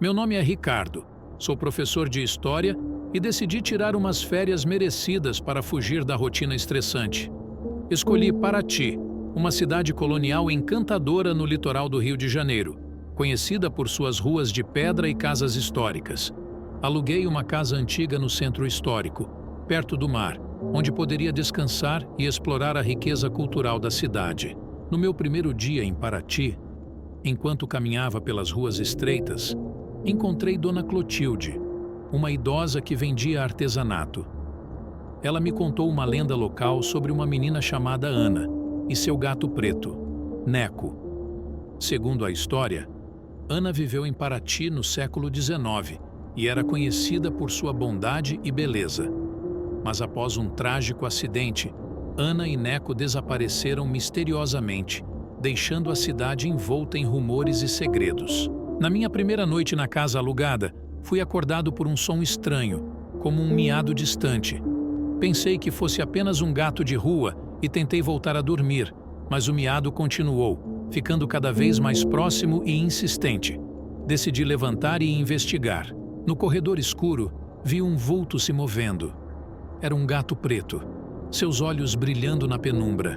Meu nome é Ricardo, sou professor de História e decidi tirar umas férias merecidas para fugir da rotina estressante. Escolhi Paraty, uma cidade colonial encantadora no litoral do Rio de Janeiro, conhecida por suas ruas de pedra e casas históricas. Aluguei uma casa antiga no centro histórico, perto do mar, onde poderia descansar e explorar a riqueza cultural da cidade. No meu primeiro dia em Paraty, enquanto caminhava pelas ruas estreitas, encontrei Dona Clotilde, uma idosa que vendia artesanato. Ela me contou uma lenda local sobre uma menina chamada Ana e seu gato preto, Neco. Segundo a história, Ana viveu em Paraty no século XIX e era conhecida por sua bondade e beleza. Mas após um trágico acidente, Ana e Neco desapareceram misteriosamente, deixando a cidade envolta em rumores e segredos. Na minha primeira noite na casa alugada, fui acordado por um som estranho, como um miado distante. Pensei que fosse apenas um gato de rua e tentei voltar a dormir, mas o miado continuou, ficando cada vez mais próximo e insistente. Decidi levantar e investigar. No corredor escuro, vi um vulto se movendo. Era um gato preto, seus olhos brilhando na penumbra.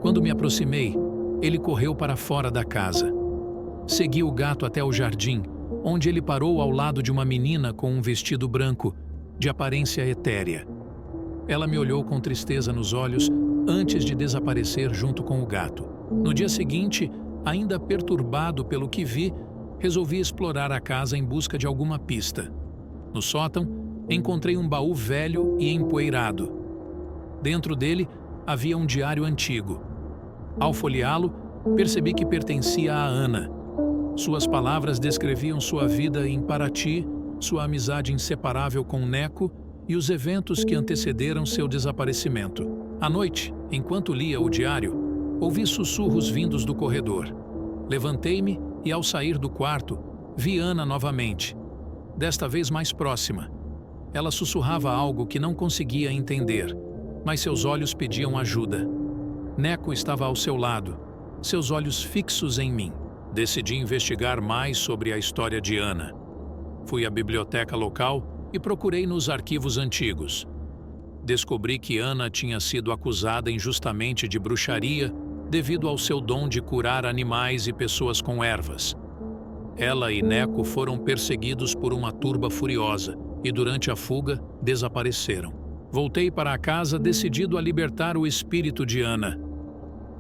Quando me aproximei, ele correu para fora da casa. Segui o gato até o jardim, onde ele parou ao lado de uma menina com um vestido branco, de aparência etérea. Ela me olhou com tristeza nos olhos antes de desaparecer junto com o gato. No dia seguinte, ainda perturbado pelo que vi, resolvi explorar a casa em busca de alguma pista. No sótão, encontrei um baú velho e empoeirado. Dentro dele, havia um diário antigo. Ao folheá-lo, percebi que pertencia a Ana. Suas palavras descreviam sua vida em Paraty, sua amizade inseparável com Neco e os eventos que antecederam seu desaparecimento. À noite, enquanto lia o diário, ouvi sussurros vindos do corredor. Levantei-me e, ao sair do quarto, vi Ana novamente, desta vez mais próxima. Ela sussurrava algo que não conseguia entender, mas seus olhos pediam ajuda. Neco estava ao seu lado, seus olhos fixos em mim. Decidi investigar mais sobre a história de Ana. Fui à biblioteca local e procurei nos arquivos antigos. Descobri que Ana tinha sido acusada injustamente de bruxaria devido ao seu dom de curar animais e pessoas com ervas. Ela e Neco foram perseguidos por uma turba furiosa e, durante a fuga, desapareceram. Voltei para a casa decidido a libertar o espírito de Ana.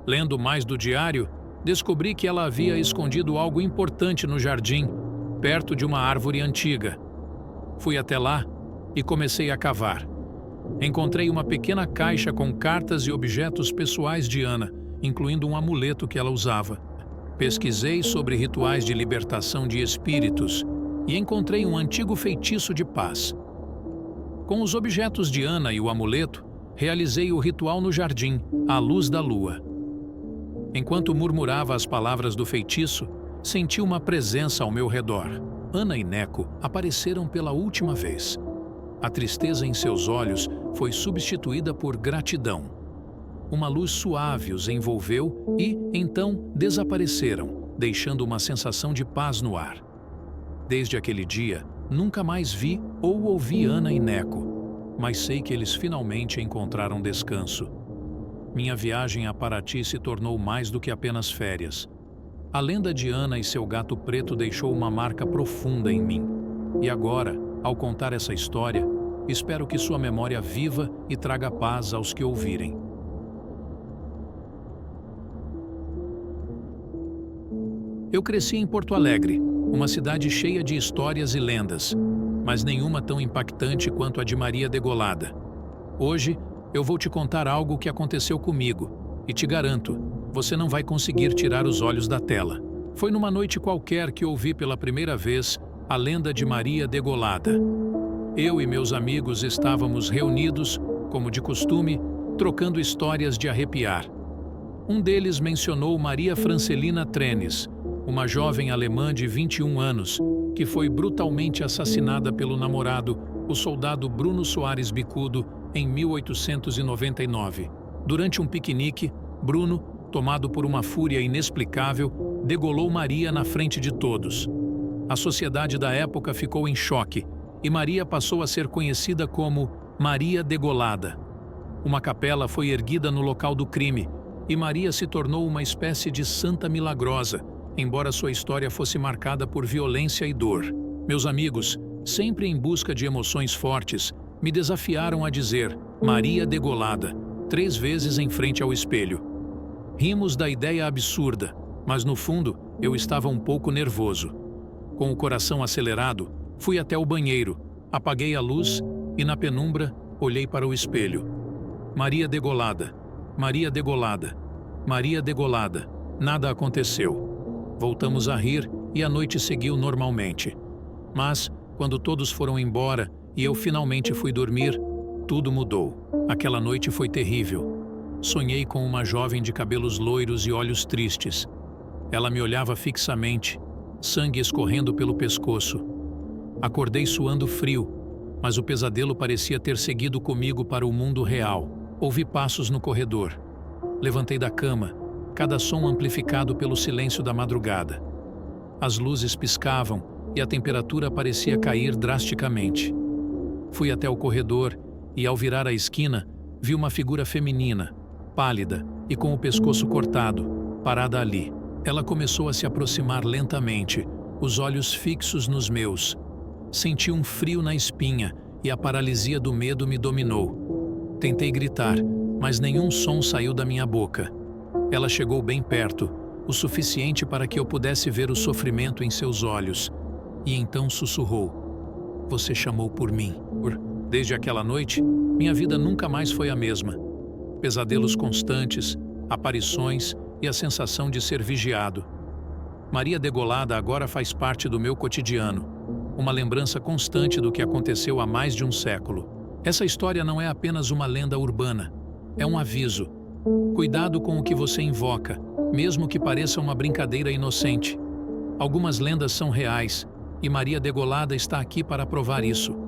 Lendo mais do diário, descobri que ela havia escondido algo importante no jardim, perto de uma árvore antiga. Fui até lá e comecei a cavar. Encontrei uma pequena caixa com cartas e objetos pessoais de Ana, incluindo um amuleto que ela usava. Pesquisei sobre rituais de libertação de espíritos e encontrei um antigo feitiço de paz. Com os objetos de Ana e o amuleto, realizei o ritual no jardim, à luz da lua. Enquanto murmurava as palavras do feitiço, senti uma presença ao meu redor. Ana e Neco apareceram pela última vez. A tristeza em seus olhos foi substituída por gratidão. Uma luz suave os envolveu e, então, desapareceram, deixando uma sensação de paz no ar. Desde aquele dia, nunca mais vi ou ouvi Ana e Neco, mas sei que eles finalmente encontraram descanso. Minha viagem a Paraty se tornou mais do que apenas férias. A lenda de Ana e seu gato preto deixou uma marca profunda em mim. E agora, ao contar essa história, espero que sua memória viva e traga paz aos que ouvirem. Eu cresci em Porto Alegre, uma cidade cheia de histórias e lendas, mas nenhuma tão impactante quanto a de Maria Degolada. Hoje, eu vou te contar algo que aconteceu comigo, e te garanto, você não vai conseguir tirar os olhos da tela. Foi numa noite qualquer que ouvi pela primeira vez a lenda de Maria Degolada. Eu e meus amigos estávamos reunidos, como de costume, trocando histórias de arrepiar. Um deles mencionou Maria Francelina Trenes, uma jovem alemã de 21 anos, que foi brutalmente assassinada pelo namorado, o soldado Bruno Soares Bicudo, em 1899. Durante um piquenique, Bruno, tomado por uma fúria inexplicável, degolou Maria na frente de todos. A sociedade da época ficou em choque e Maria passou a ser conhecida como Maria Degolada. Uma capela foi erguida no local do crime e Maria se tornou uma espécie de santa milagrosa, embora sua história fosse marcada por violência e dor. Meus amigos, sempre em busca de emoções fortes, me desafiaram a dizer Maria Degolada 3 vezes em frente ao espelho. Rimos da ideia absurda, mas no fundo eu estava um pouco nervoso. Com o coração acelerado, fui até o banheiro, apaguei a luz e na penumbra olhei para o espelho. Maria Degolada, Maria Degolada, Maria Degolada. Nada aconteceu. Voltamos a rir e a noite seguiu normalmente. Mas, quando todos foram embora e eu finalmente fui dormir, tudo mudou. Aquela noite foi terrível. Sonhei com uma jovem de cabelos loiros e olhos tristes. Ela me olhava fixamente, sangue escorrendo pelo pescoço. Acordei suando frio, mas o pesadelo parecia ter seguido comigo para o mundo real. Ouvi passos no corredor. Levantei da cama, cada som amplificado pelo silêncio da madrugada. As luzes piscavam e a temperatura parecia cair drasticamente. Fui até o corredor e, ao virar a esquina, vi uma figura feminina, pálida e com o pescoço cortado, parada ali. Ela começou a se aproximar lentamente, os olhos fixos nos meus. Senti um frio na espinha e a paralisia do medo me dominou. Tentei gritar, mas nenhum som saiu da minha boca. Ela chegou bem perto, o suficiente para que eu pudesse ver o sofrimento em seus olhos, e então sussurrou: "Você chamou por mim." Desde aquela noite, minha vida nunca mais foi a mesma. Pesadelos constantes, aparições e a sensação de ser vigiado. Maria Degolada agora faz parte do meu cotidiano, uma lembrança constante do que aconteceu há mais de um século. Essa história não é apenas uma lenda urbana, é um aviso. Cuidado com o que você invoca, mesmo que pareça uma brincadeira inocente. Algumas lendas são reais, e Maria Degolada está aqui para provar isso.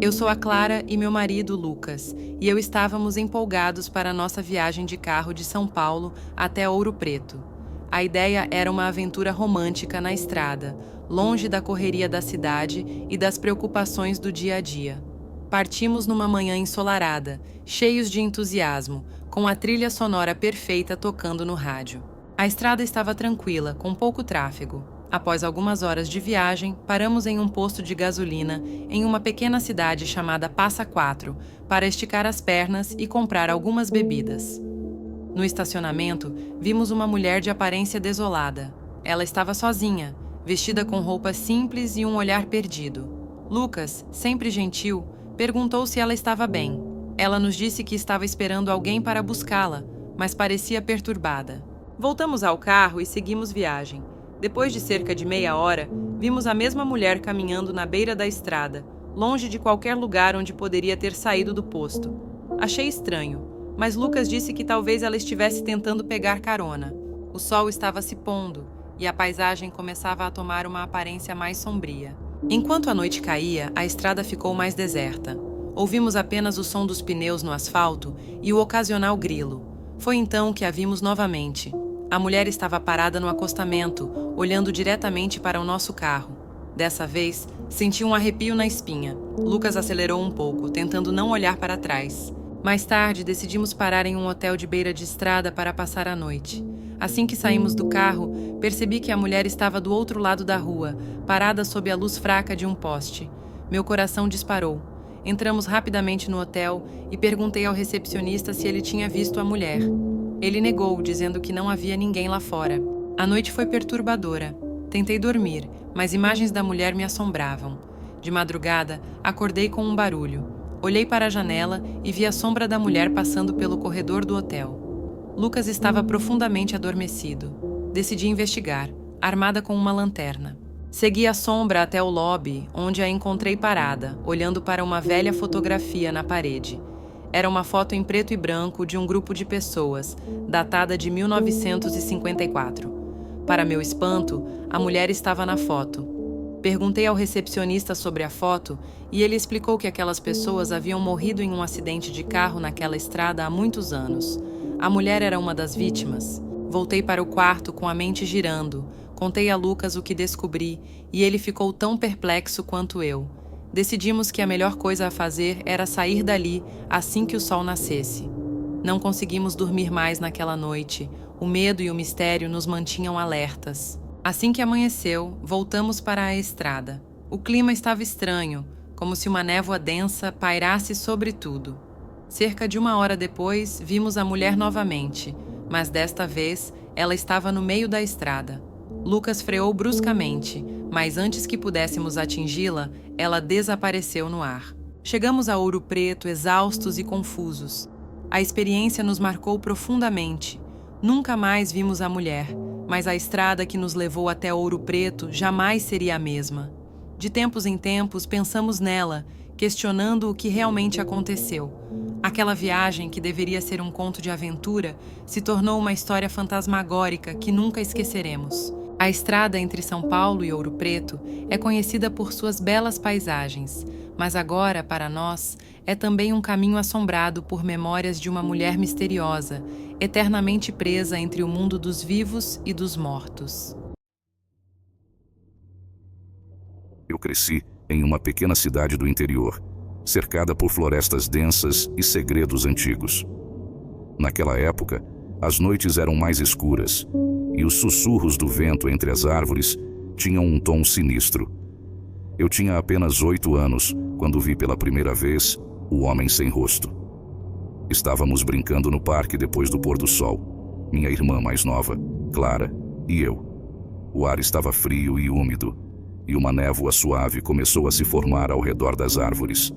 Eu sou a Clara e meu marido, Lucas, e eu estávamos empolgados para a nossa viagem de carro de São Paulo até Ouro Preto. A ideia era uma aventura romântica na estrada, longe da correria da cidade e das preocupações do dia a dia. Partimos numa manhã ensolarada, cheios de entusiasmo, com a trilha sonora perfeita tocando no rádio. A estrada estava tranquila, com pouco tráfego. Após algumas horas de viagem, paramos em um posto de gasolina em uma pequena cidade chamada Passa Quatro para esticar as pernas e comprar algumas bebidas. No estacionamento, vimos uma mulher de aparência desolada. Ela estava sozinha, vestida com roupas simples e um olhar perdido. Lucas, sempre gentil, perguntou se ela estava bem. Ela nos disse que estava esperando alguém para buscá-la, mas parecia perturbada. Voltamos ao carro e seguimos viagem. Depois de cerca de meia hora, vimos a mesma mulher caminhando na beira da estrada, longe de qualquer lugar onde poderia ter saído do posto. Achei estranho, mas Lucas disse que talvez ela estivesse tentando pegar carona. O sol estava se pondo e a paisagem começava a tomar uma aparência mais sombria. Enquanto a noite caía, a estrada ficou mais deserta. Ouvimos apenas o som dos pneus no asfalto e o ocasional grilo. Foi então que a vimos novamente. A mulher estava parada no acostamento, olhando diretamente para o nosso carro. Dessa vez, senti um arrepio na espinha. Lucas acelerou um pouco, tentando não olhar para trás. Mais tarde, decidimos parar em um hotel de beira de estrada para passar a noite. Assim que saímos do carro, percebi que a mulher estava do outro lado da rua, parada sob a luz fraca de um poste. Meu coração disparou. Entramos rapidamente no hotel e perguntei ao recepcionista se ele tinha visto a mulher. Ele negou, dizendo que não havia ninguém lá fora. A noite foi perturbadora. Tentei dormir, mas imagens da mulher me assombravam. De madrugada, acordei com um barulho. Olhei para a janela e vi a sombra da mulher passando pelo corredor do hotel. Lucas estava profundamente adormecido. Decidi investigar, armada com uma lanterna. Segui a sombra até o lobby, onde a encontrei parada, olhando para uma velha fotografia na parede. Era uma foto em preto e branco de um grupo de pessoas, datada de 1954. Para meu espanto, a mulher estava na foto. Perguntei ao recepcionista sobre a foto e ele explicou que aquelas pessoas haviam morrido em um acidente de carro naquela estrada há muitos anos. A mulher era uma das vítimas. Voltei para o quarto com a mente girando. Contei a Lucas o que descobri e ele ficou tão perplexo quanto eu. Decidimos que a melhor coisa a fazer era sair dali assim que o sol nascesse. Não conseguimos dormir mais naquela noite. O medo e o mistério nos mantinham alertas. Assim que amanheceu, voltamos para a estrada. O clima estava estranho, como se uma névoa densa pairasse sobre tudo. Cerca de 1 hora depois, vimos a mulher novamente, mas desta vez ela estava no meio da estrada. Lucas freou bruscamente, mas antes que pudéssemos atingi-la, ela desapareceu no ar. Chegamos a Ouro Preto exaustos e confusos. A experiência nos marcou profundamente. Nunca mais vimos a mulher, mas a estrada que nos levou até Ouro Preto jamais seria a mesma. De tempos em tempos pensamos nela, questionando o que realmente aconteceu. Aquela viagem, que deveria ser um conto de aventura, se tornou uma história fantasmagórica que nunca esqueceremos. A estrada entre São Paulo e Ouro Preto é conhecida por suas belas paisagens, mas agora, para nós, é também um caminho assombrado por memórias de uma mulher misteriosa, eternamente presa entre o mundo dos vivos e dos mortos. Eu cresci em uma pequena cidade do interior, cercada por florestas densas e segredos antigos. Naquela época, as noites eram mais escuras, e os sussurros do vento entre as árvores tinham um tom sinistro. Eu tinha apenas 8 anos quando vi pela primeira vez o Homem Sem Rosto. Estávamos brincando no parque depois do pôr do sol, minha irmã mais nova, Clara, e eu. O ar estava frio e úmido, e uma névoa suave começou a se formar ao redor das árvores.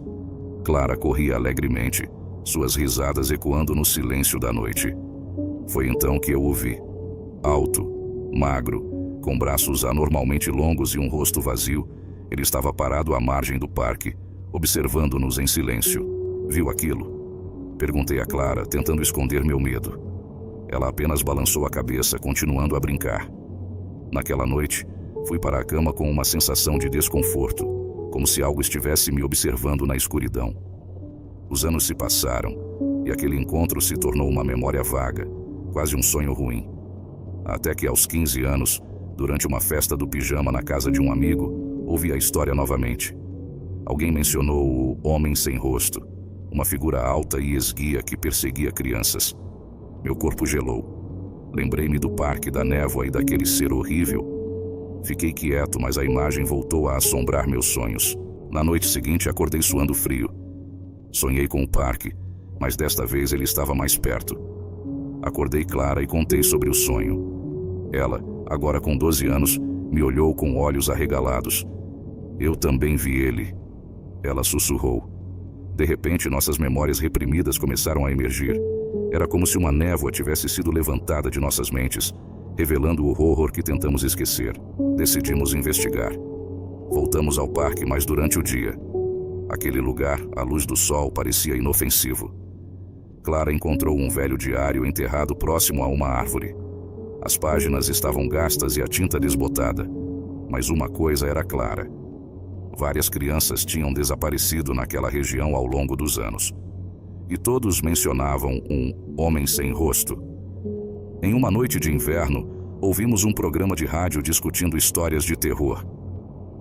Clara corria alegremente, suas risadas ecoando no silêncio da noite. Foi então que eu o vi. Alto, magro, com braços anormalmente longos e um rosto vazio, ele estava parado à margem do parque, observando-nos em silêncio. Viu aquilo? Perguntei a Clara, tentando esconder meu medo. Ela apenas balançou a cabeça, continuando a brincar. Naquela noite, fui para a cama com uma sensação de desconforto, como se algo estivesse me observando na escuridão. Os anos se passaram, e aquele encontro se tornou uma memória vaga, quase um sonho ruim. Até que aos 15 anos, durante uma festa do pijama na casa de um amigo, ouvi a história novamente. Alguém mencionou o Homem Sem Rosto, uma figura alta e esguia que perseguia crianças. Meu corpo gelou. Lembrei-me do parque, da névoa e daquele ser horrível. Fiquei quieto, mas a imagem voltou a assombrar meus sonhos. Na noite seguinte, acordei suando frio. Sonhei com o parque, mas desta vez ele estava mais perto. Acordei Clara e contei sobre o sonho. Ela, agora com 12 anos, me olhou com olhos arregalados. Eu também vi ele. Ela sussurrou. De repente, nossas memórias reprimidas começaram a emergir. Era como se uma névoa tivesse sido levantada de nossas mentes, revelando o horror que tentamos esquecer. Decidimos investigar. Voltamos ao parque, mas durante o dia. Aquele lugar, à luz do sol, parecia inofensivo. Clara encontrou um velho diário enterrado próximo a uma árvore. As páginas estavam gastas e a tinta desbotada. Mas uma coisa era clara. Várias crianças tinham desaparecido naquela região ao longo dos anos. E todos mencionavam um Homem Sem Rosto. Em uma noite de inverno, ouvimos um programa de rádio discutindo histórias de terror.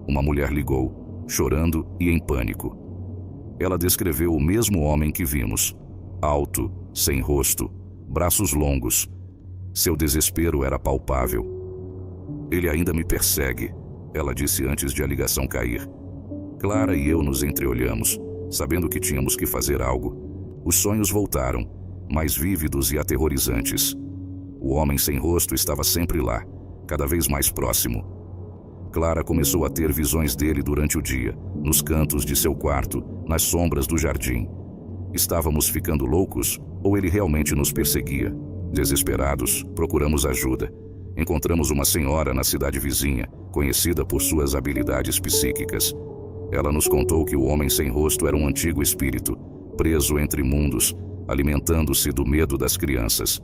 Uma mulher ligou, chorando e em pânico. Ela descreveu o mesmo homem que vimos. Alto, sem rosto, braços longos. Seu desespero era palpável. Ele ainda me persegue, ela disse antes de a ligação cair. Clara e eu nos entreolhamos, sabendo que tínhamos que fazer algo. Os sonhos voltaram, mais vívidos e aterrorizantes. O Homem Sem Rosto estava sempre lá, cada vez mais próximo. Clara começou a ter visões dele durante o dia, nos cantos de seu quarto, nas sombras do jardim. Estávamos ficando loucos ou ele realmente nos perseguia? Desesperados, procuramos ajuda. Encontramos uma senhora na cidade vizinha, conhecida por suas habilidades psíquicas. Ela nos contou que o Homem Sem Rosto era um antigo espírito, preso entre mundos, alimentando-se do medo das crianças.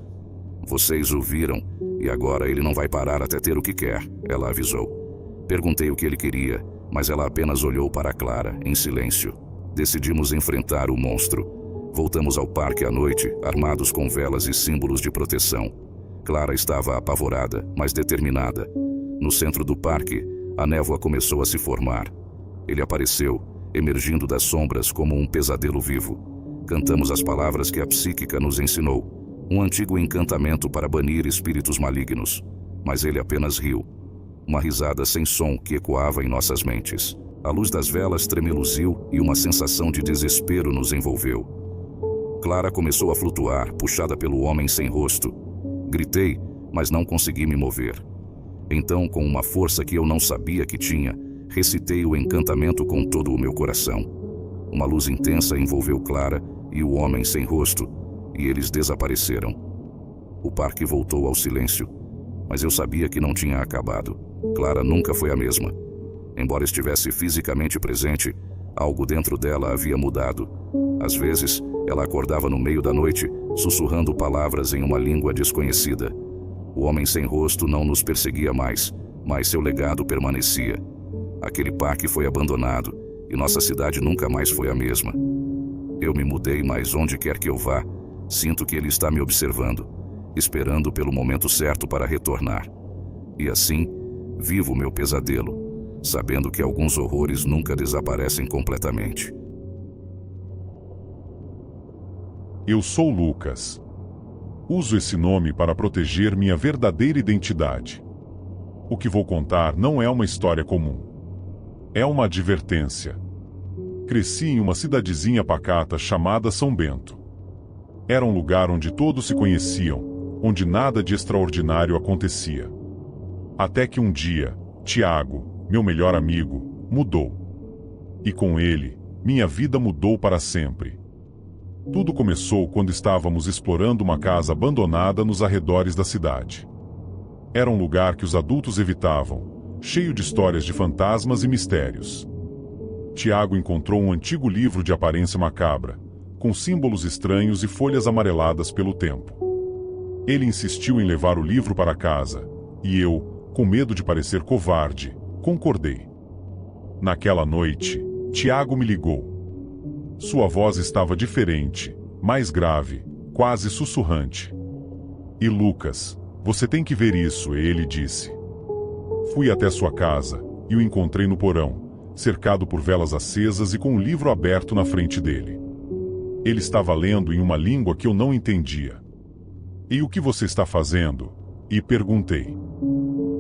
Vocês o viram, e agora ele não vai parar até ter o que quer, ela avisou. Perguntei o que ele queria, mas ela apenas olhou para Clara, em silêncio. Decidimos enfrentar o monstro. Voltamos ao parque à noite, armados com velas e símbolos de proteção. Clara estava apavorada, mas determinada. No centro do parque, a névoa começou a se formar. Ele apareceu, emergindo das sombras como um pesadelo vivo. Cantamos as palavras que a psíquica nos ensinou, um antigo encantamento para banir espíritos malignos. Mas ele apenas riu. Uma risada sem som que ecoava em nossas mentes. A luz das velas tremeluziu e uma sensação de desespero nos envolveu. Clara começou a flutuar, puxada pelo homem sem rosto. Gritei, mas não consegui me mover. Então, com uma força que eu não sabia que tinha, recitei o encantamento com todo o meu coração. Uma luz intensa envolveu Clara e o homem sem rosto, e eles desapareceram. O parque voltou ao silêncio, mas eu sabia que não tinha acabado. Clara nunca foi a mesma. Embora estivesse fisicamente presente, algo dentro dela havia mudado. Às vezes, ela acordava no meio da noite, sussurrando palavras em uma língua desconhecida. O homem sem rosto não nos perseguia mais, mas seu legado permanecia. Aquele parque foi abandonado, e nossa cidade nunca mais foi a mesma. Eu me mudei, mas onde quer que eu vá, sinto que ele está me observando, esperando pelo momento certo para retornar. E assim, vivo meu pesadelo, sabendo que alguns horrores nunca desaparecem completamente. Eu sou Lucas. Uso esse nome para proteger minha verdadeira identidade. O que vou contar não é uma história comum. É uma advertência. Cresci em uma cidadezinha pacata chamada São Bento. Era um lugar onde todos se conheciam, onde nada de extraordinário acontecia. Até que um dia, Tiago, meu melhor amigo, mudou. E com ele, minha vida mudou para sempre. Tudo começou quando estávamos explorando uma casa abandonada nos arredores da cidade. Era um lugar que os adultos evitavam, cheio de histórias de fantasmas e mistérios. Tiago encontrou um antigo livro de aparência macabra, com símbolos estranhos e folhas amareladas pelo tempo. Ele insistiu em levar o livro para casa, e eu, com medo de parecer covarde, concordei. Naquela noite, Tiago me ligou. Sua voz estava diferente, mais grave, quase sussurrante. E Lucas, você tem que ver isso, ele disse. Fui até sua casa e o encontrei no porão, cercado por velas acesas e com um livro aberto na frente dele. Ele estava lendo em uma língua que eu não entendia. E o que você está fazendo? E perguntei.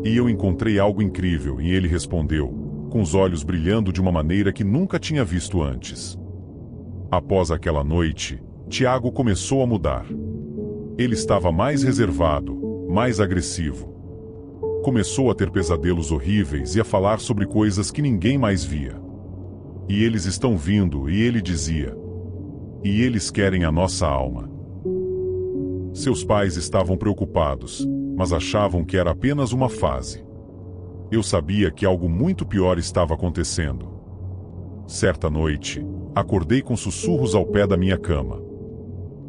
E eu encontrei algo incrível, e ele respondeu, com os olhos brilhando de uma maneira que nunca tinha visto antes. Após aquela noite, Tiago começou a mudar. Ele estava mais reservado, mais agressivo. Começou a ter pesadelos horríveis e a falar sobre coisas que ninguém mais via. E eles estão vindo, e ele dizia. E eles querem a nossa alma. Seus pais estavam preocupados, mas achavam que era apenas uma fase. Eu sabia que algo muito pior estava acontecendo. Certa noite, acordei com sussurros ao pé da minha cama.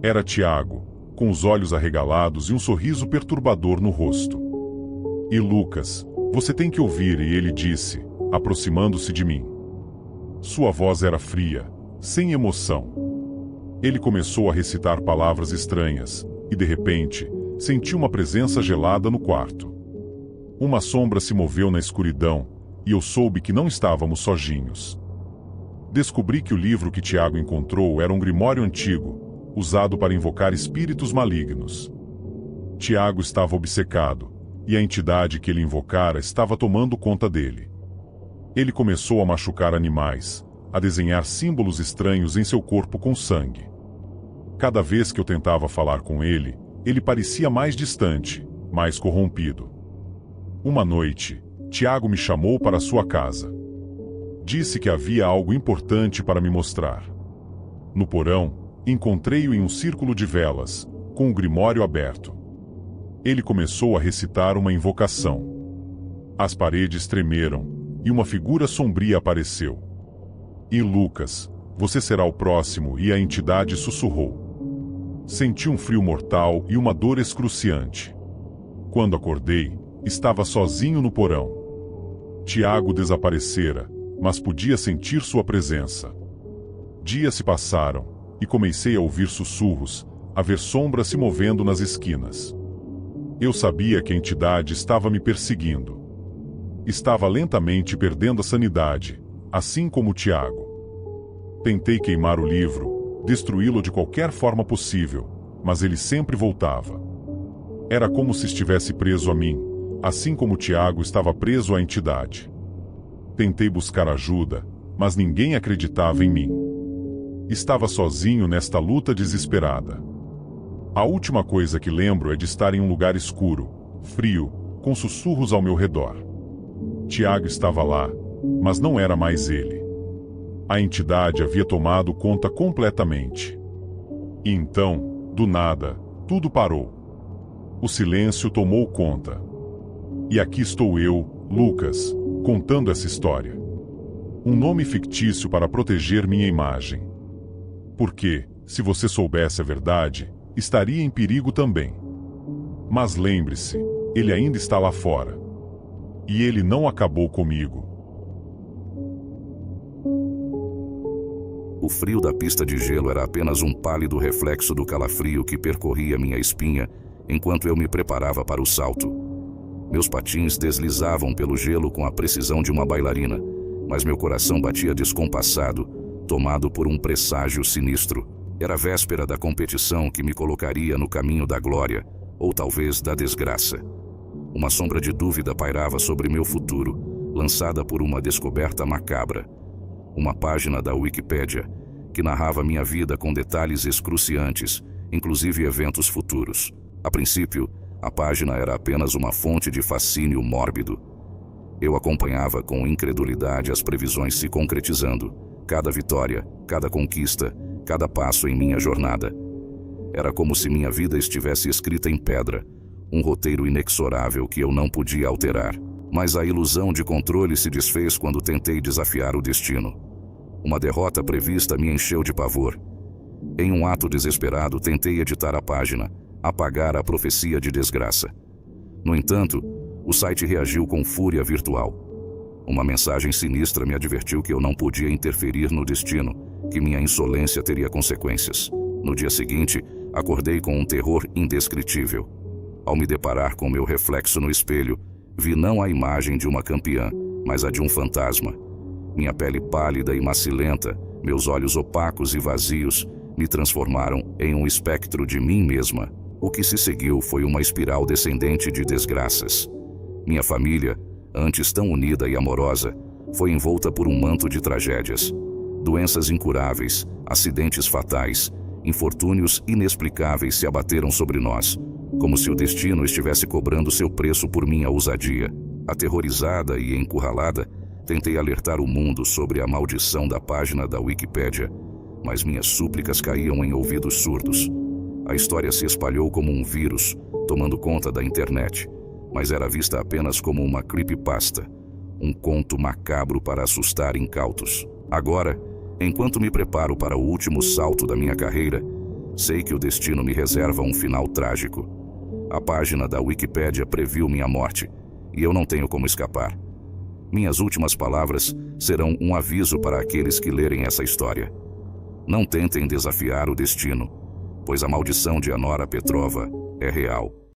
Era Tiago, com os olhos arregalados e um sorriso perturbador no rosto. E Lucas, você tem que ouvir, e ele disse, aproximando-se de mim. Sua voz era fria, sem emoção. Ele começou a recitar palavras estranhas, e de repente, senti uma presença gelada no quarto. Uma sombra se moveu na escuridão, e eu soube que não estávamos sozinhos. Descobri que o livro que Tiago encontrou era um grimório antigo, usado para invocar espíritos malignos. Tiago estava obcecado, e a entidade que ele invocara estava tomando conta dele. Ele começou a machucar animais, a desenhar símbolos estranhos em seu corpo com sangue. Cada vez que eu tentava falar com ele, ele parecia mais distante, mais corrompido. Uma noite, Tiago me chamou para sua casa. Disse que havia algo importante para me mostrar. No porão, encontrei-o em um círculo de velas, com o grimório aberto. Ele começou a recitar uma invocação. As paredes tremeram, e uma figura sombria apareceu. E Lucas, você será o próximo, e a entidade sussurrou. Senti um frio mortal e uma dor excruciante. Quando acordei, estava sozinho no porão. Tiago desaparecera, mas podia sentir sua presença. Dias se passaram, e comecei a ouvir sussurros, a ver sombras se movendo nas esquinas. Eu sabia que a entidade estava me perseguindo. Estava lentamente perdendo a sanidade, assim como Tiago. Tentei queimar o livro, destruí-lo de qualquer forma possível, mas ele sempre voltava. Era como se estivesse preso a mim, assim como Tiago estava preso à entidade. Tentei buscar ajuda, mas ninguém acreditava em mim. Estava sozinho nesta luta desesperada. A última coisa que lembro é de estar em um lugar escuro, frio, com sussurros ao meu redor. Tiago estava lá, mas não era mais ele. A entidade havia tomado conta completamente. E então, do nada, tudo parou. O silêncio tomou conta. E aqui estou eu, Lucas, contando essa história. Um nome fictício para proteger minha imagem. Porque, se você soubesse a verdade, estaria em perigo também. Mas lembre-se, ele ainda está lá fora. E ele não acabou comigo. O frio da pista de gelo era apenas um pálido reflexo do calafrio que percorria minha espinha enquanto eu me preparava para o salto. Meus patins deslizavam pelo gelo com a precisão de uma bailarina, mas meu coração batia descompassado, tomado por um presságio sinistro. Era a véspera da competição que me colocaria no caminho da glória, ou talvez da desgraça. Uma sombra de dúvida pairava sobre meu futuro, lançada por uma descoberta macabra. Uma página da Wikipédia, que narrava minha vida com detalhes excruciantes, inclusive eventos futuros. A princípio, a página era apenas uma fonte de fascínio mórbido. Eu acompanhava com incredulidade as previsões se concretizando, cada vitória, cada conquista, cada passo em minha jornada. Era como se minha vida estivesse escrita em pedra, um roteiro inexorável que eu não podia alterar. Mas a ilusão de controle se desfez quando tentei desafiar o destino. Uma derrota prevista me encheu de pavor. Em um ato desesperado, tentei editar a página, apagar a profecia de desgraça. No entanto, o site reagiu com fúria virtual. Uma mensagem sinistra me advertiu que eu não podia interferir no destino, que minha insolência teria consequências. No dia seguinte, acordei com um terror indescritível. Ao me deparar com meu reflexo no espelho, vi não a imagem de uma campeã, mas a de um fantasma. Minha pele pálida e macilenta, meus olhos opacos e vazios, me transformaram em um espectro de mim mesma. O que se seguiu foi uma espiral descendente de desgraças. Minha família, antes tão unida e amorosa, foi envolta por um manto de tragédias. Doenças incuráveis, acidentes fatais, infortúnios inexplicáveis se abateram sobre nós, como se o destino estivesse cobrando seu preço por minha ousadia. Aterrorizada e encurralada, tentei alertar o mundo sobre a maldição da página da Wikipédia, mas minhas súplicas caíam em ouvidos surdos. A história se espalhou como um vírus, tomando conta da internet, mas era vista apenas como uma creepypasta, um conto macabro para assustar incautos. Agora, enquanto me preparo para o último salto da minha carreira, sei que o destino me reserva um final trágico. A página da Wikipédia previu minha morte, e eu não tenho como escapar. Minhas últimas palavras serão um aviso para aqueles que lerem essa história. Não tentem desafiar o destino, pois a maldição de Anora Petrova é real.